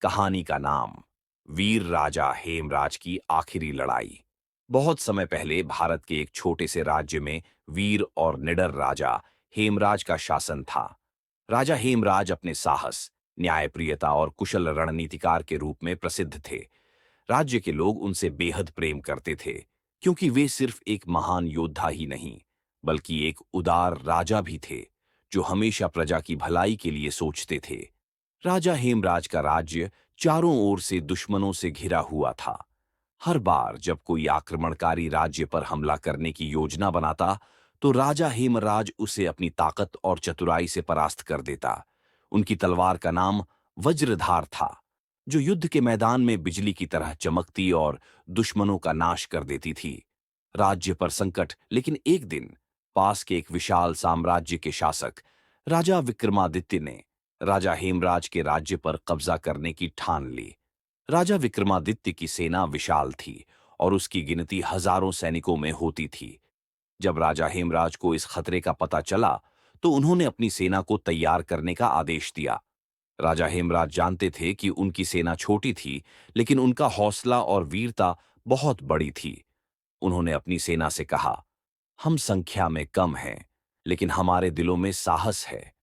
कहानी का नाम वीर राजा हेमराज की आखिरी लड़ाई। बहुत समय पहले भारत के एक छोटे से राज्य में वीर और निडर राजा हेमराज का शासन था। राजा हेमराज अपने साहस, न्यायप्रियता और कुशल रणनीतिकार के रूप में प्रसिद्ध थे। राज्य के लोग उनसे बेहद प्रेम करते थे, क्योंकि वे सिर्फ एक महान योद्धा ही नहीं, बल्कि एक उदार राजा भी थे, जो हमेशा प्रजा की भलाई के लिए सोचते थे। राजा हेमराज का राज्य चारों ओर से दुश्मनों से घिरा हुआ था। हर बार जब कोई आक्रमणकारी राज्य पर हमला करने की योजना बनाता, तो राजा हेमराज उसे अपनी ताकत और चतुराई से परास्त कर देता। उनकी तलवार का नाम वज्रधार था, जो युद्ध के मैदान में बिजली की तरह चमकती और दुश्मनों का नाश कर देती थी। राज्य पर संकट, लेकिन एक दिन पास के एक विशाल साम्राज्य के शासक राजा विक्रमादित्य ने राजा हेमराज के राज्य पर कब्जा करने की ठान ली। राजा विक्रमादित्य की सेना विशाल थी और उसकी गिनती हजारों सैनिकों में होती थी। जब राजा हेमराज को इस खतरे का पता चला, तो उन्होंने अपनी सेना को तैयार करने का आदेश दिया। राजा हेमराज जानते थे कि उनकी सेना छोटी थी, लेकिन उनका हौसला और वीरता बहुत बड़ी थी। उन्होंने अपनी सेना से कहा, हम संख्या में कम हैं, लेकिन हमारे दिलों में साहस है।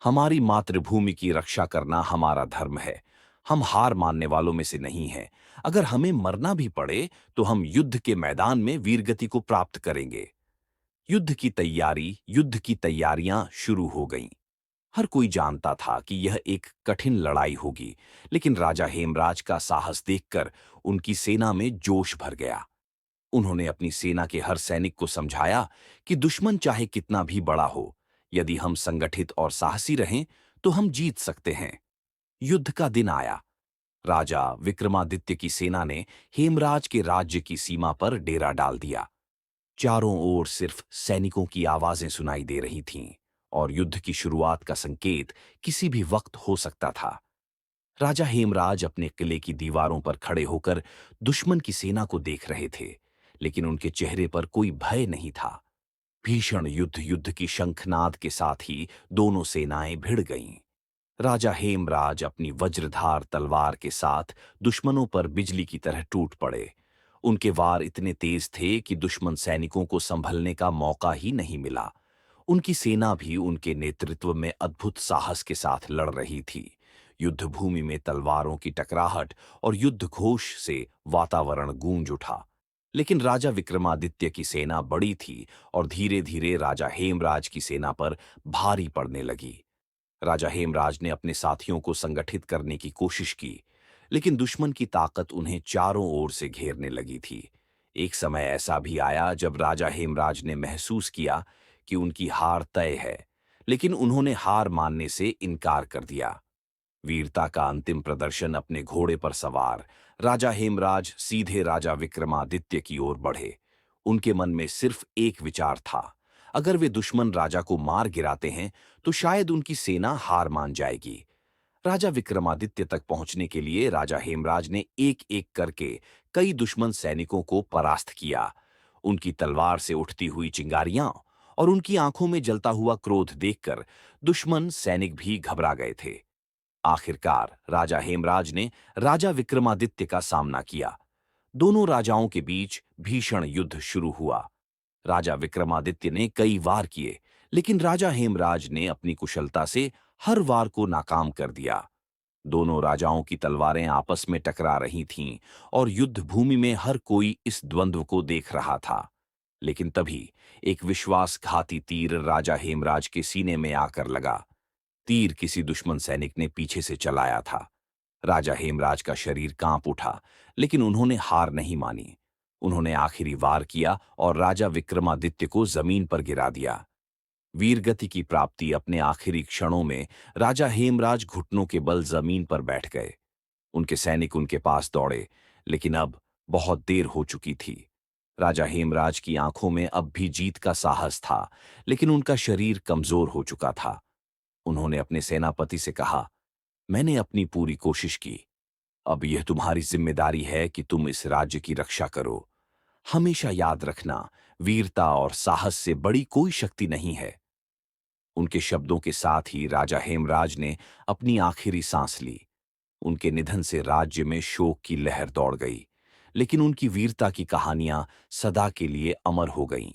हमारी मातृभूमि की रक्षा करना हमारा धर्म है। हम हार मानने वालों में से नहीं हैं। अगर हमें मरना भी पड़े, तो हम युद्ध के मैदान में वीरगति को प्राप्त करेंगे। युद्ध की तैयारियां शुरू हो गईं। हर कोई जानता था कि यह एक कठिन लड़ाई होगी, लेकिन राजा हेमराज का साहस देखकर उनकी सेना में जोश भर गया। उन्होंने अपनी सेना के हर सैनिक को समझाया कि दुश्मन चाहे कितना भी बड़ा हो, यदि हम संगठित और साहसी रहें, तो हम जीत सकते हैं। युद्ध का दिन आया। राजा विक्रमादित्य की सेना ने हेमराज के राज्य की सीमा पर डेरा डाल दिया। चारों ओर सिर्फ सैनिकों की आवाजें सुनाई दे रही थीं, और युद्ध की शुरुआत का संकेत किसी भी वक्त हो सकता था। राजा हेमराज अपने किले की दीवारों पर खड़े होकर दुश्मन की सेना को देख रहे थे, लेकिन उनके चेहरे पर कोई भय नहीं था। भीषण युद्ध की शंखनाद के साथ ही दोनों सेनाएं भिड़ गईं। राजा हेमराज अपनी वज्रधार तलवार के साथ दुश्मनों पर बिजली की तरह टूट पड़े। उनके वार इतने तेज थे कि दुश्मन सैनिकों को संभलने का मौका ही नहीं मिला। उनकी सेना भी उनके नेतृत्व में अद्भुत साहस के साथ लड़ रही थी। युद्ध भूमि में तलवारों की टकराहट और युद्ध घोष से वातावरण गूंज उठा। लेकिन राजा विक्रमादित्य की सेना बड़ी थी और धीरे धीरे राजा हेमराज की सेना पर भारी पड़ने लगी। राजा हेमराज ने अपने साथियों को संगठित करने की कोशिश की, लेकिन दुश्मन की ताकत उन्हें चारों ओर से घेरने लगी थी। एक समय ऐसा भी आया जब राजा हेमराज ने महसूस किया कि उनकी हार तय है, लेकिन उन्होंने हार मानने से इनकार कर दिया। वीरता का अंतिम प्रदर्शन अपने घोड़े पर सवार राजा हेमराज सीधे राजा विक्रमादित्य की ओर बढ़े। उनके मन में सिर्फ एक विचार था, अगर वे दुश्मन राजा को मार गिराते हैं, तो शायद उनकी सेना हार मान जाएगी। राजा विक्रमादित्य तक पहुंचने के लिए राजा हेमराज ने एक-एक करके कई दुश्मन सैनिकों को परास्त किया। उनकी तलवार से उठती हुई चिंगारियां और उनकी आंखों में जलता हुआ क्रोध देखकर दुश्मन सैनिक भी घबरा गए थे। आखिरकार राजा हेमराज ने राजा विक्रमादित्य का सामना किया। दोनों राजाओं के बीच भीषण युद्ध शुरू हुआ। राजा विक्रमादित्य ने कई वार किए, लेकिन राजा हेमराज ने अपनी कुशलता से हर वार को नाकाम कर दिया। दोनों राजाओं की तलवारें आपस में टकरा रही थीं और युद्ध भूमि में हर कोई इस द्वंद्व को देख रहा था। लेकिन तभी एक विश्वासघाती तीर राजा हेमराज के सीने में आकर लगा। तीर किसी दुश्मन सैनिक ने पीछे से चलाया था। राजा हेमराज का शरीर कांप उठा, लेकिन उन्होंने हार नहीं मानी। उन्होंने आखिरी वार किया और राजा विक्रमादित्य को जमीन पर गिरा दिया। वीरगति की प्राप्ति अपने आखिरी क्षणों में राजा हेमराज घुटनों के बल जमीन पर बैठ गए। उनके सैनिक उनके पास दौड़े, लेकिन अब बहुत देर हो चुकी थी। राजा हेमराज की आंखों में अब भी जीत का साहस था, लेकिन उनका शरीर कमजोर हो चुका था। उन्होंने अपने सेनापति से कहा, मैंने अपनी पूरी कोशिश की। अब यह तुम्हारी जिम्मेदारी है कि तुम इस राज्य की रक्षा करो। हमेशा याद रखना, वीरता और साहस से बड़ी कोई शक्ति नहीं है। उनके शब्दों के साथ ही राजा हेमराज ने अपनी आखिरी सांस ली। उनके निधन से राज्य में शोक की लहर दौड़ गई, लेकिन उनकी वीरता की कहानियां सदा के लिए अमर हो गईं।